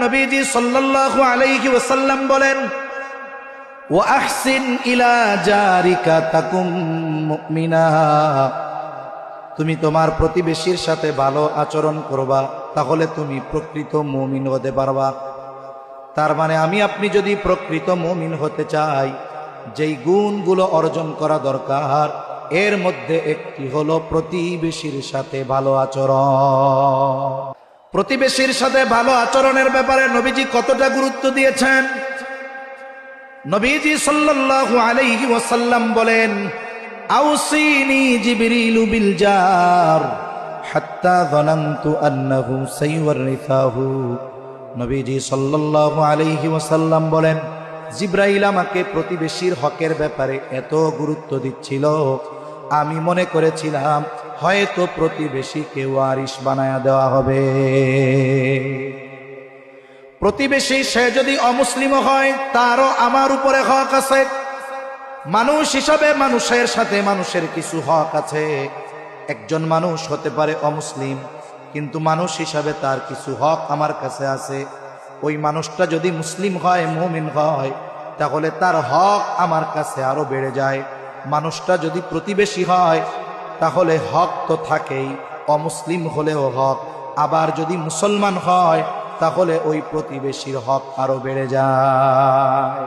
নবীজি সাল্লাল্লাহু আলাইহি ওয়াসাল্লাম বলেন, ওয়া আহসিন ইলা জারিকা তাকুম মুমিনা, তুমি তোমার প্রতিবেশীর সাথে ভালো আচরণ করবা, তাহলে তুমি প্রকৃত মুমিন হতে পারবা। তার মানে আমি আপনি যদি প্রকৃত মুমিন হতে চাই, যেই গুণগুলো অর্জন করা দরকার, এর মধ্যে একটি হলো প্রতিবেশীর সাথে ভালো আচরণ। প্রতিবেশীর সাথে ভালো আচরণের ব্যাপারে নবীজি কতটা গুরুত্ব দিয়েছেন। নবীজি সাল্লাল্লাহু আলাইহি ওয়াসাল্লাম বলেন, আউসিনি জিবরিলু বিল জার হাত্তা যানানতু আন্নাহু সাইওয়ারিসাহু। নবীজি সাল্লাল্লাহু আলাইহি ওয়াসাল্লাম বলেন, জিবরাইল আমাকে প্রতিবেশীর হকের ব্যাপারে এত গুরুত্ব দিচ্ছিল, আমি মনে করেছিলাম হয়তো প্রতিবেশীকে ওয়ারিশ বানায়া দেওয়া হবে। প্রতিবেশী সে যদি অমুসলিম হয়, তারও আমার উপরে হক আছে। মানুষ হিসাবে মানুষের সাথে মানুষের কিছু হক আছে। একজন মানুষ হতে পারে অমুসলিম, কিন্তু মানুষ হিসাবে তার কিছু হক আমার কাছে আছে। ওই মানুষটা যদি মুসলিম হয়, মুমিন হয়, তাহলে তার হক আমার কাছে আরো বেড়ে যায়। মানুষটা যদি প্রতিবেশী হয়, তাহলে হক তো থাকেই, অমুসলিম হলেও হক। আবার যদি মুসলমান হয়, তাহলে ওই প্রতিবেশীর হক আরো বেড়ে যায়।